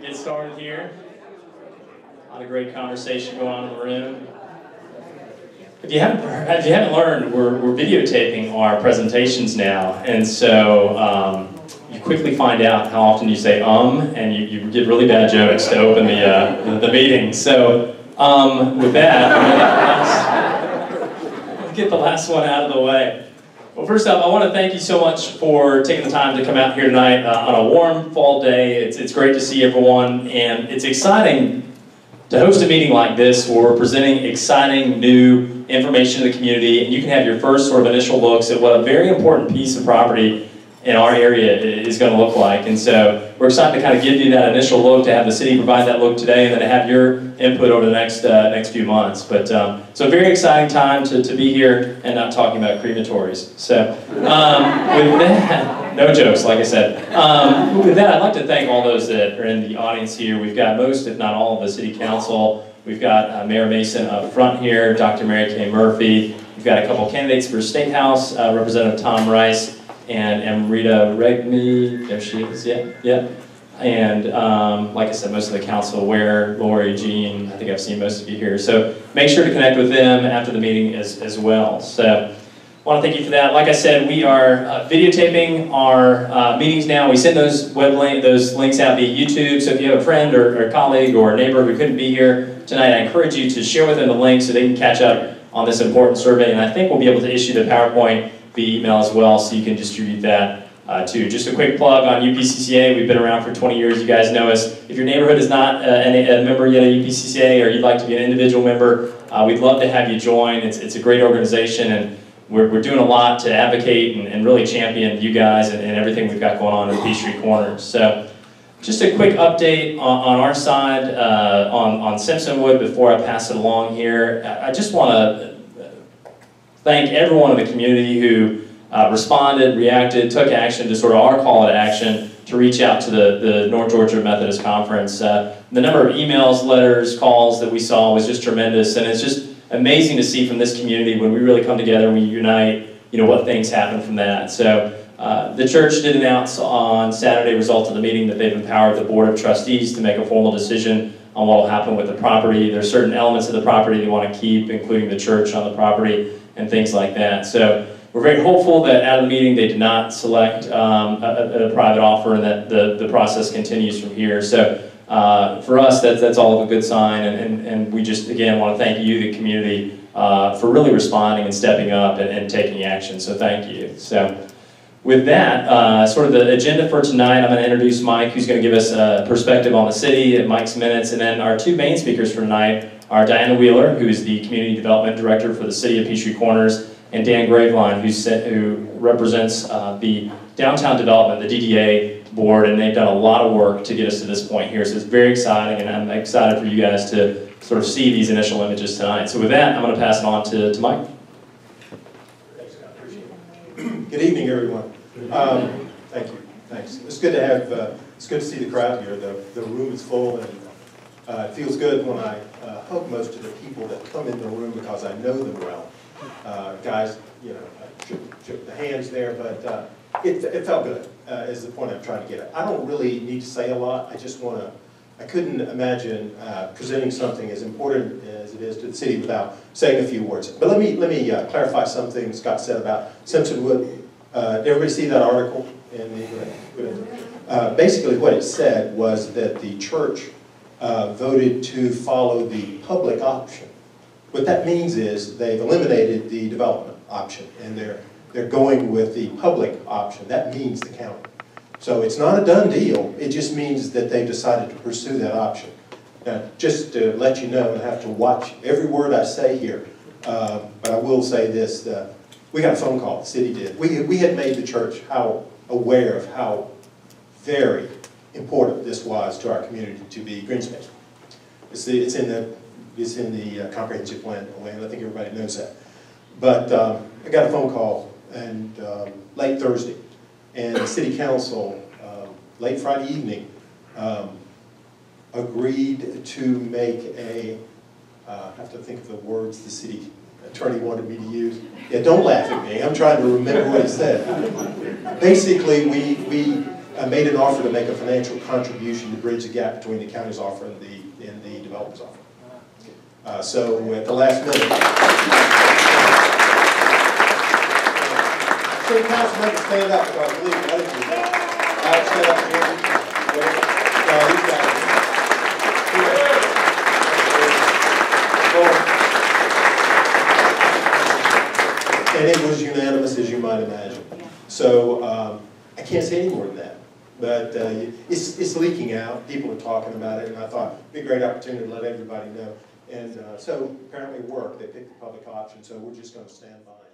Get started here. A lot of great conversation going on in the room. If you haven't learned, we're videotaping our presentations now, and so you quickly find out how often you say and you get really bad jokes to open the meeting. So with that, let's get the last one out of the way. Well, first up, I want to thank you so much for taking the time to come out here tonight on a warm fall day. It's great to see everyone, and it's exciting to host a meeting like this where we're presenting exciting new information to the community, and you can have your first sort of initial looks at what a very important piece of property in our area is going to look like. And so we're excited to kind of give you that initial look, to have the city provide that look today, and then to have your input over the next few months. But so a very exciting time to be here and not talking about crematories. So with that, no jokes, like I said. With that, I'd like to thank all those that are in the audience here. We've got most, if not all, of the city council. We've got Mayor Mason up front here, Dr. Mary Kay Murphy. We've got a couple candidates for State House, Representative Tom Rice, and Amrita Regmi, there she is, yeah. And like I said, most of the council, Ware, Lori, Jean, I think I've seen most of you here. So make sure to connect with them after the meeting as well. So I want to thank you for that. Like I said, we are videotaping our meetings now. We send those links out via YouTube. So if you have a friend or a colleague or a neighbor who couldn't be here tonight, I encourage you to share with them the link so they can catch up on this important survey. And I think we'll be able to issue the PowerPoint via email as well, so you can distribute that too. Just a quick plug on UPCCA. We've been around for 20 years. You guys know us. If your neighborhood is not a member yet of UPCCA, or you'd like to be an individual member, we'd love to have you join. It's a great organization, and we're doing a lot to advocate and really champion you guys and everything we've got going on in Peachtree Corners. So just a quick update on our side on Simpsonwood before I pass it along here. I just want to thank everyone in the community who responded, reacted, took action to sort of our call to action to reach out to the North Georgia Methodist Conference. The number of emails, letters, calls that we saw was just tremendous, and it's just amazing to see from this community when we really come together and we unite, what things happen from that. So the church did announce on Saturday, results of the meeting, that they've empowered the Board of Trustees to make a formal decision on what will happen with the property. There's certain elements of the property they want to keep, including the church on the property and things like that. So we're very hopeful that out of the meeting they did not select a private offer, and that the process continues from here. So for us, that's all of a good sign, and we just, again, want to thank you, the community, for really responding and stepping up and taking action. So thank you. So with that, sort of the agenda for tonight, I'm going to introduce Mike, who's going to give us a perspective on the city at Mike's Minutes, and then our two main speakers for tonight are Diana Wheeler, who is the Community Development Director for the City of Peachtree Corners, and Dan Graveline, who represents the Downtown Development, the DDA board, and they've done a lot of work to get us to this point here. So it's very exciting, and I'm excited for you guys to sort of see these initial images tonight. So with that, I'm going to pass it on to Mike. Thanks, Scott. Appreciate it. Good evening, everyone. Thank you. Thanks. It's good to have. It's good to see the crowd here. The room is full, and it feels good when I hug most of the people that come in the room because I know them well. Guys, I shook the hands there, but it felt good, is the point I'm trying to get at. I don't really need to say a lot. I couldn't imagine presenting something as important as it is to the city without saying a few words. But let me clarify something Scott said about Simpsonwood. Did everybody see that article? Basically what it said was that the church voted to follow the public option. What that means is they've eliminated the development option, and they're going with the public option. That means the county. So it's not a done deal. It just means that they've decided to pursue that option. Now, just to let you know, and I have to watch every word I say here, but I will say this. We got a phone call, the city did. We had made the church aware of how very important this was to our community to be green space. It's in the comprehensive plan, and I think everybody knows that. But I got a phone call late Thursday, and the city council, late Friday evening, agreed to make I have to think of the words the city attorney wanted me to use. Yeah, don't laugh at me. I'm trying to remember what he said. Basically, we made an offer to make a financial contribution to bridge the gap between the county's offer and the developer's offer. So at the last minute, so council members stand up because I believe I didn't do that. I'll stand up here. And it was unanimous, as you might imagine. So I can't say any more than that. But it's leaking out. People are talking about it, and I thought it'd be a great opportunity to let everybody know. And so apparently it worked. They picked the public option, so we're just going to stand by.